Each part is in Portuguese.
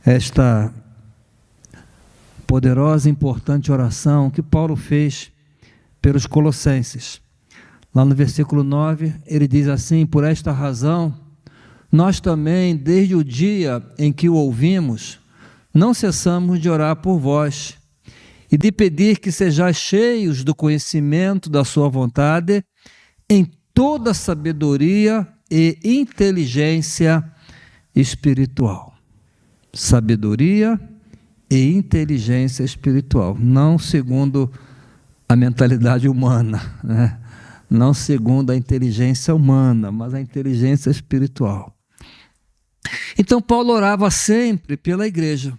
esta poderosa e importante oração que Paulo fez pelos Colossenses. Lá no versículo 9, ele diz assim: por esta razão, nós também, desde o dia em que o ouvimos, não cessamos de orar por vós e de pedir que sejais cheios do conhecimento da sua vontade, em toda sabedoria e inteligência espiritual. Sabedoria e inteligência espiritual, não segundo a mentalidade humana, né? Não segundo a inteligência humana, mas a inteligência espiritual. Então Paulo orava sempre pela igreja.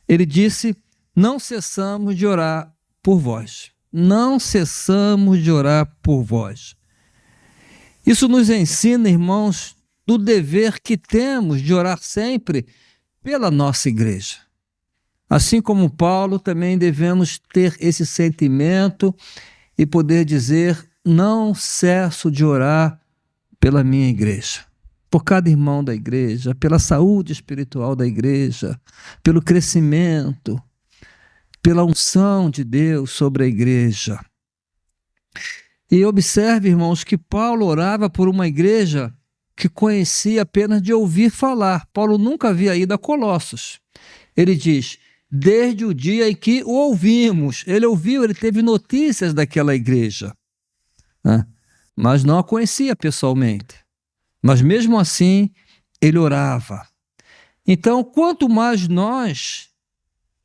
Ele disse: não cessamos de orar por vós. Não cessamos de orar por vós. Isso nos ensina, irmãos, do dever que temos de orar sempre pela nossa igreja. Assim como Paulo, também devemos ter esse sentimento e poder dizer: não cesso de orar pela minha igreja, por cada irmão da igreja, pela saúde espiritual da igreja, pelo crescimento, pela unção de Deus sobre a igreja. E observe, irmãos, que Paulo orava por uma igreja que conhecia apenas de ouvir falar. Paulo nunca havia ido a Colossos. Ele diz: desde o dia em que o ouvimos. Ele ouviu, ele teve notícias daquela igreja, né? Mas não a conhecia pessoalmente. Mas mesmo assim, ele orava. Então, quanto mais nós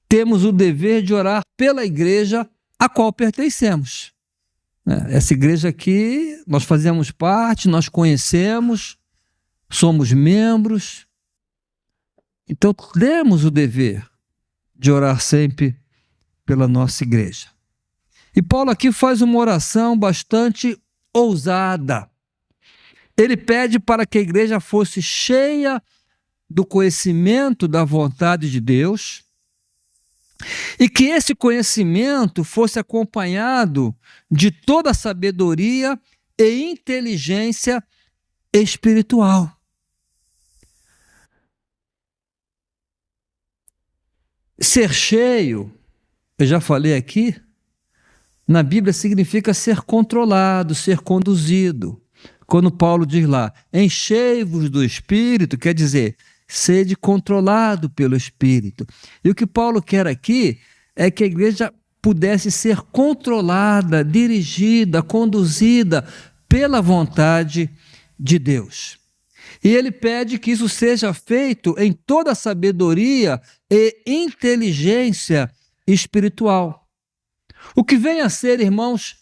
temos o dever de orar pela igreja a qual pertencemos. Essa igreja aqui, nós fazemos parte, nós conhecemos, somos membros. Então, temos o dever de orar sempre pela nossa igreja. E Paulo aqui faz uma oração bastante ousada. Ele pede para que a igreja fosse cheia do conhecimento da vontade de Deus e que esse conhecimento fosse acompanhado de toda a sabedoria e inteligência espiritual. Ser cheio, eu já falei aqui, na Bíblia significa ser controlado, ser conduzido. Quando Paulo diz lá, enchei-vos do Espírito, quer dizer, sede controlado pelo Espírito. E o que Paulo quer aqui é que a igreja pudesse ser controlada, dirigida, conduzida pela vontade de Deus. E ele pede que isso seja feito em toda sabedoria e inteligência espiritual. O que vem a ser, irmãos,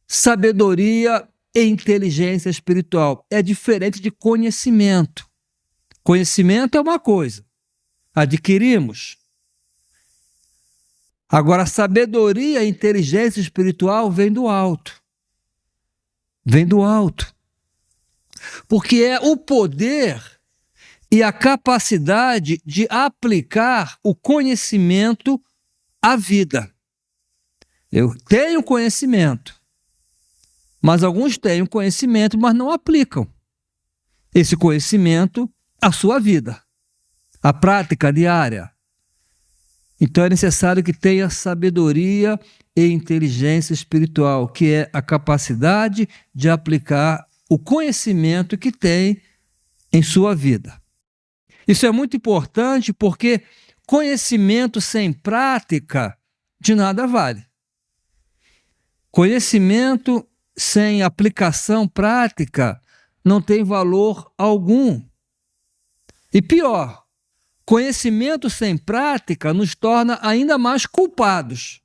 sabedoria e inteligência espiritual é diferente de conhecimento. Conhecimento é uma coisa, adquirimos. Agora, sabedoria e inteligência espiritual vem do alto. Vem do alto. Porque é o poder e a capacidade de aplicar o conhecimento à vida. Eu tenho conhecimento, mas alguns têm conhecimento, mas não aplicam esse conhecimento à sua vida, à prática diária. Então é necessário que tenha sabedoria e inteligência espiritual, que é a capacidade de aplicar o conhecimento que tem em sua vida. Isso é muito importante porque conhecimento sem prática de nada vale. Conhecimento sem aplicação prática não tem valor algum. E pior, conhecimento sem prática nos torna ainda mais culpados,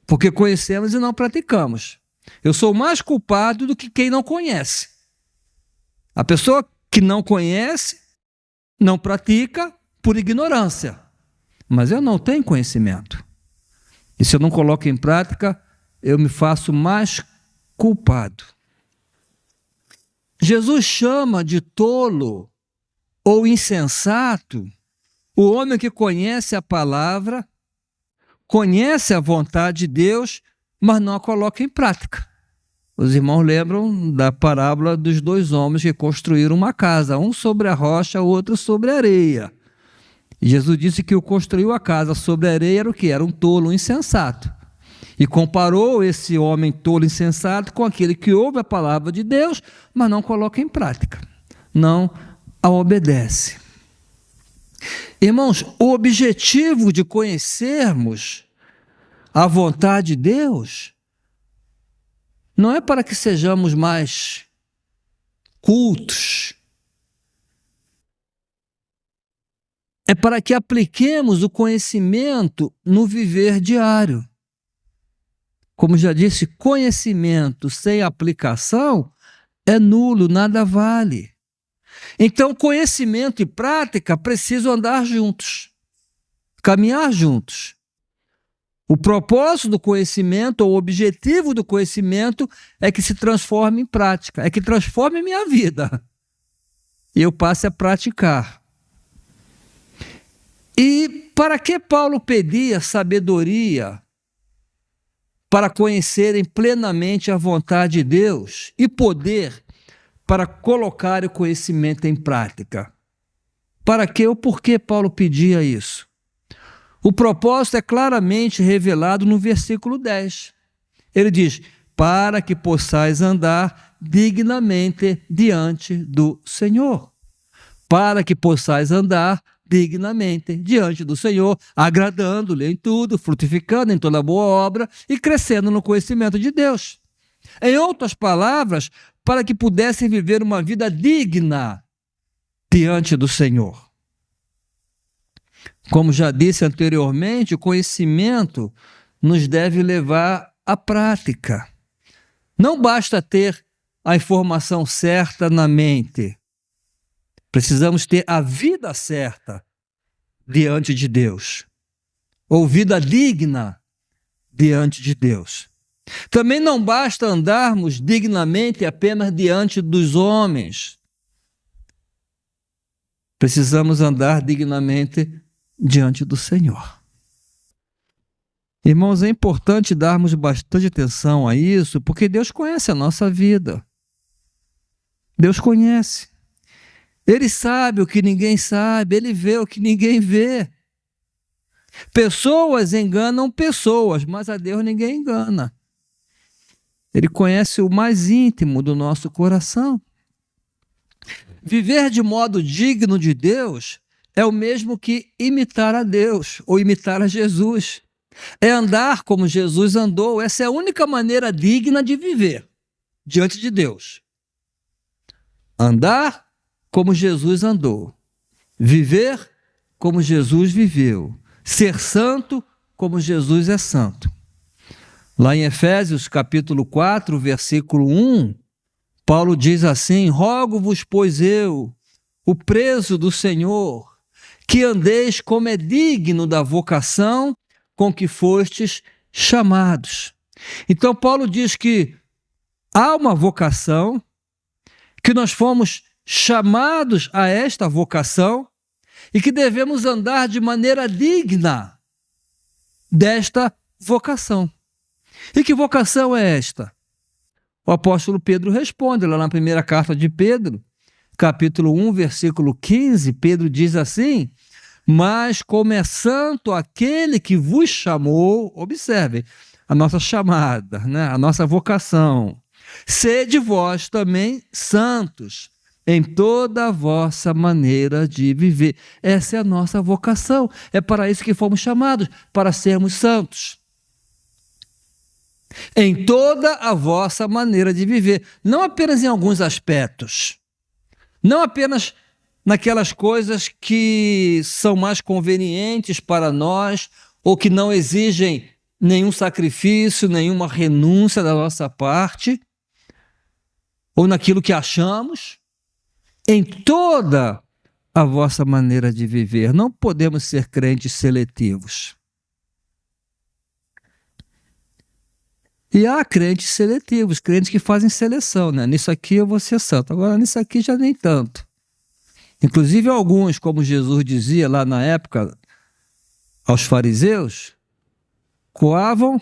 porque conhecemos e não praticamos. Eu sou mais culpado do que quem não conhece. A pessoa que não conhece, não pratica por ignorância. Mas eu não tenho conhecimento. E se eu não coloco em prática, eu me faço mais culpado. Jesus chama de tolo ou insensato o homem que conhece a palavra, conhece a vontade de Deus, mas não a coloca em prática. Os irmãos lembram da parábola dos dois homens que construíram uma casa, um sobre a rocha, o outro sobre a areia. E Jesus disse que o construiu a casa sobre a areia era o quê? Era um tolo, um insensato. E comparou esse homem tolo e insensato com aquele que ouve a palavra de Deus, mas não coloca em prática, não a obedece. Irmãos, o objetivo de conhecermos a vontade de Deus não é para que sejamos mais cultos, é para que apliquemos o conhecimento no viver diário. Como já disse, conhecimento sem aplicação é nulo, nada vale. Então, conhecimento e prática precisam andar juntos, caminhar juntos. O propósito do conhecimento, ou o objetivo do conhecimento, é que se transforme em prática, é que transforme a minha vida e eu passe a praticar. E para que Paulo pedia sabedoria para conhecerem plenamente a vontade de Deus e poder para colocar o conhecimento em prática? Para que ou por que Paulo pedia isso? O propósito é claramente revelado no versículo 10. Ele diz: para que possais andar dignamente diante do Senhor. Para que possais andar dignamente diante do Senhor, agradando-lhe em tudo, frutificando em toda boa obra e crescendo no conhecimento de Deus. Em outras palavras, para que pudessem viver uma vida digna diante do Senhor. Como já disse anteriormente, o conhecimento nos deve levar à prática. Não basta ter a informação certa na mente. Precisamos ter a vida certa diante de Deus, ou vida digna diante de Deus. Também não basta andarmos dignamente apenas diante dos homens. Precisamos andar dignamente diante do Senhor. Irmãos, é importante darmos bastante atenção a isso, porque Deus conhece a nossa vida. Deus conhece. Ele sabe o que ninguém sabe, ele vê o que ninguém vê. Pessoas enganam pessoas, mas a Deus ninguém engana. Ele conhece o mais íntimo do nosso coração. Viver de modo digno de Deus é o mesmo que imitar a Deus ou imitar a Jesus. É andar como Jesus andou. Essa é a única maneira digna de viver diante de Deus. Andar como Jesus andou. Viver como Jesus viveu. Ser santo como Jesus é santo. Lá em Efésios capítulo 4, versículo 1, Paulo diz assim: rogo-vos, pois eu, o preso do Senhor, que andeis como é digno da vocação com que fostes chamados. Então Paulo diz que há uma vocação, que nós fomos chamados a esta vocação e que devemos andar de maneira digna desta vocação. E que vocação é esta? O apóstolo Pedro responde lá na primeira carta de Pedro, capítulo 1, versículo 15, Pedro diz assim: mas como é santo aquele que vos chamou, observe, a nossa chamada, né? A nossa vocação, sede vós também santos em toda a vossa maneira de viver. Essa é a nossa vocação, é para isso que fomos chamados, para sermos santos. Em toda a vossa maneira de viver, não apenas em alguns aspectos, não apenas naquelas coisas que são mais convenientes para nós ou que não exigem nenhum sacrifício, nenhuma renúncia da nossa parte, ou naquilo que achamos. Em toda a vossa maneira de viver, não podemos ser crentes seletivos. E há crentes seletivos, crentes que fazem seleção, né? Nisso aqui eu vou ser santo, agora nisso aqui já nem tanto. Inclusive alguns, como Jesus dizia lá na época aos fariseus, coavam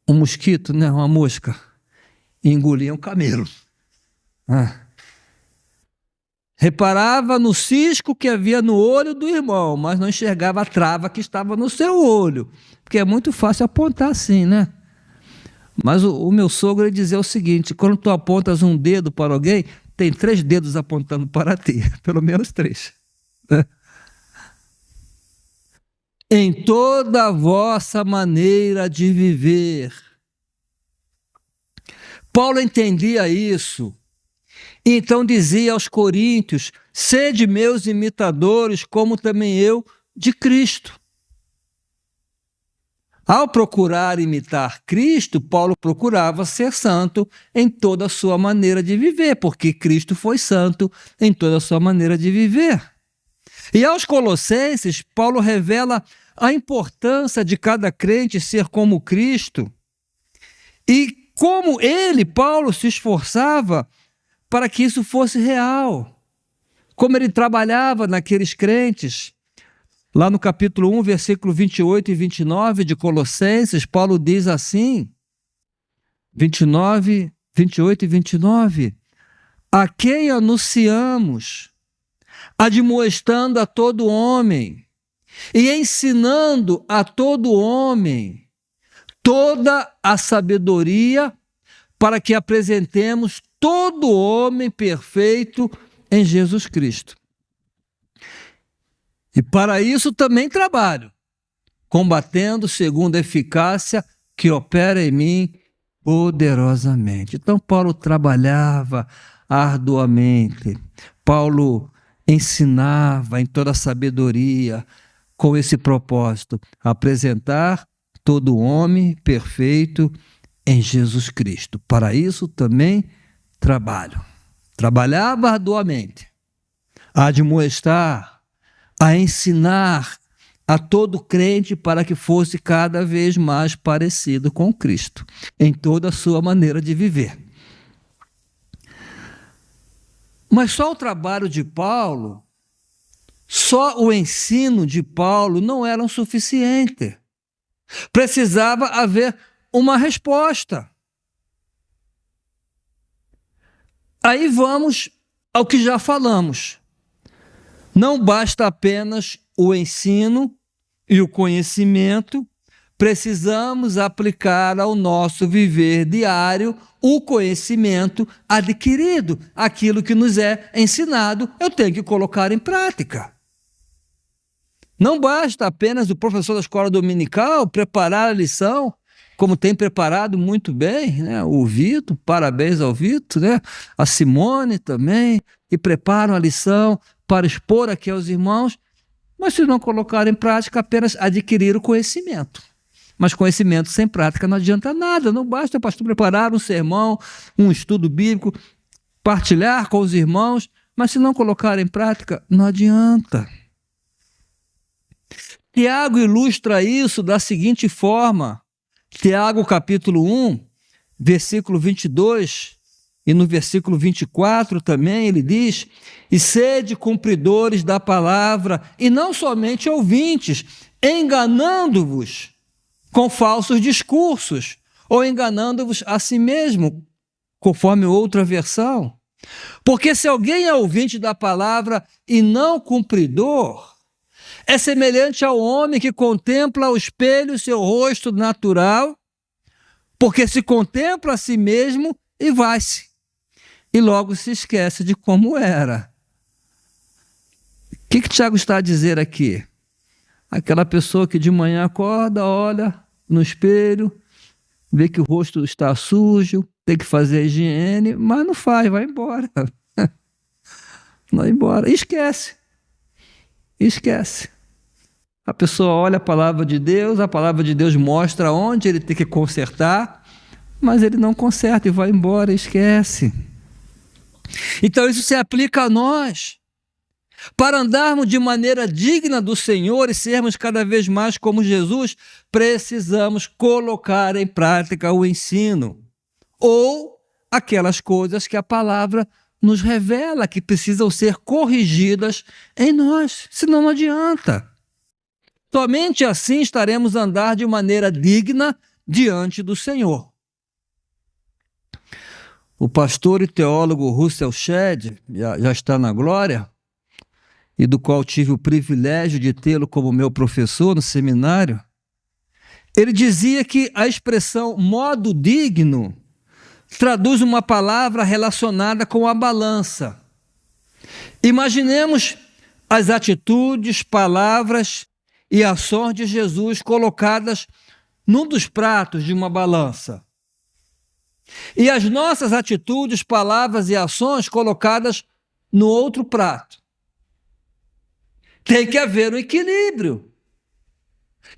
um mosquito, né? Uma mosca, e engoliam camelo. Reparava no cisco que havia no olho do irmão, mas não enxergava a trava que estava no seu olho. Porque é muito fácil apontar assim, né? Mas o meu sogro dizia o seguinte: quando tu apontas um dedo para alguém, tem 3 dedos apontando para ti, pelo menos 3. Né? Em toda a vossa maneira de viver. Paulo entendia isso. Então dizia aos coríntios: sede meus imitadores, como também eu de Cristo. Ao procurar imitar Cristo, Paulo procurava ser santo em toda a sua maneira de viver, porque Cristo foi santo em toda a sua maneira de viver. E aos Colossenses, Paulo revela a importância de cada crente ser como Cristo e como ele, Paulo, se esforçava para que isso fosse real, como ele trabalhava naqueles crentes. Lá no capítulo 1, versículo 28 e 29 de Colossenses, Paulo diz assim, 28 e 29, a quem anunciamos, admoestando a todo homem e ensinando a todo homem toda a sabedoria para que apresentemos todo homem perfeito em Jesus Cristo. E para isso também trabalho, combatendo segundo a eficácia que opera em mim poderosamente. Então Paulo trabalhava arduamente, Paulo ensinava em toda a sabedoria com esse propósito, apresentar todo homem perfeito em Jesus Cristo. Para isso também trabalho. Trabalhava arduamente, a admoestar, a ensinar a todo crente para que fosse cada vez mais parecido com Cristo, em toda a sua maneira de viver. Mas só o trabalho de Paulo, só o ensino de Paulo não era suficiente. Precisava haver uma resposta. Aí vamos ao que já falamos. Não basta apenas o ensino e o conhecimento, precisamos aplicar ao nosso viver diário o conhecimento adquirido. Aquilo que nos é ensinado, eu tenho que colocar em prática. Não basta apenas o professor da escola dominical preparar a lição, como tem preparado muito bem, né? O Vitor, parabéns ao Vitor, né? A Simone também, que preparam a lição para expor aqui aos irmãos, mas se não colocar em prática, apenas adquirir o conhecimento. Mas conhecimento sem prática não adianta nada, não basta o pastor preparar um sermão, um estudo bíblico, partilhar com os irmãos, mas se não colocar em prática, não adianta. Tiago ilustra isso da seguinte forma, Tiago capítulo 1, versículo 22, e no versículo 24 também ele diz: e sede cumpridores da palavra, e não somente ouvintes, enganando-vos com falsos discursos, ou enganando-vos a si mesmo, conforme outra versão. Porque se alguém é ouvinte da palavra e não cumpridor, é semelhante ao homem que contempla ao espelho seu rosto natural, porque se contempla a si mesmo e vai-se. E logo se esquece de como era. O que Tiago está a dizer aqui? Aquela pessoa que de manhã acorda, olha no espelho, vê que o rosto está sujo, tem que fazer a higiene, mas não faz, vai embora. Vai embora, esquece. Esquece. A pessoa olha a palavra de Deus mostra onde ele tem que consertar, mas ele não conserta e vai embora, esquece. Então isso se aplica a nós. Para andarmos de maneira digna do Senhor e sermos cada vez mais como Jesus, precisamos colocar em prática o ensino, ou aquelas coisas que a palavra nos revela, que precisam ser corrigidas em nós, senão não adianta. Somente assim estaremos a andar de maneira digna diante do Senhor. o pastor e teólogo Russell Shedd, já está na glória, e do qual tive o privilégio de tê-lo como meu professor no seminário, ele dizia que a expressão modo digno traduz uma palavra relacionada com a balança. Imaginemos as atitudes, palavras e ações de Jesus colocadas num dos pratos de uma balança. E as nossas atitudes, palavras e ações colocadas no outro prato. Tem que haver um equilíbrio.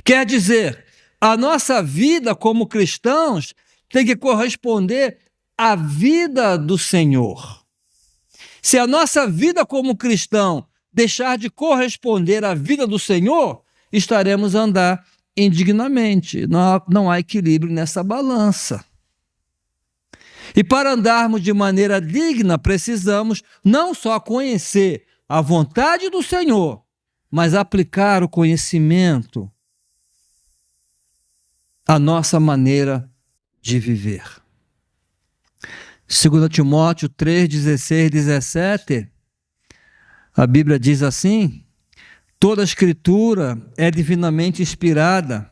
Quer dizer, a nossa vida como cristãos tem que corresponder à vida do Senhor. Se a nossa vida como cristão deixar de corresponder à vida do Senhor, estaremos a andar indignamente. Não há equilíbrio nessa balança. E para andarmos de maneira digna, precisamos não só conhecer a vontade do Senhor, mas aplicar o conhecimento à nossa maneira de viver. 2 Timóteo 3, 16, 17, a Bíblia diz assim: toda a Escritura é divinamente inspirada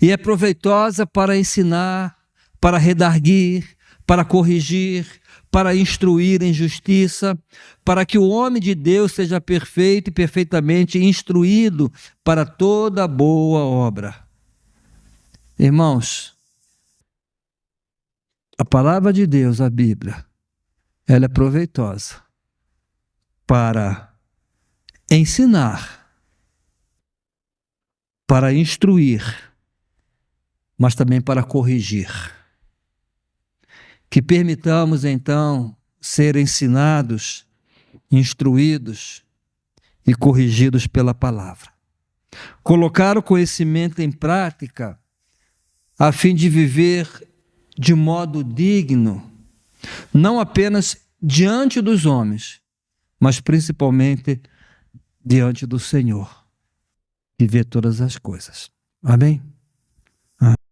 e é proveitosa para ensinar, para redarguir, para corrigir, para instruir em justiça, para que o homem de Deus seja perfeito e perfeitamente instruído para toda boa obra. Irmãos, a palavra de Deus, a Bíblia, ela é proveitosa para ensinar, para instruir, mas também para corrigir. Que permitamos, então, ser ensinados, instruídos e corrigidos pela palavra. Colocar o conhecimento em prática a fim de viver de modo digno, não apenas diante dos homens, mas principalmente diante do Senhor, que vê todas as coisas. Amém?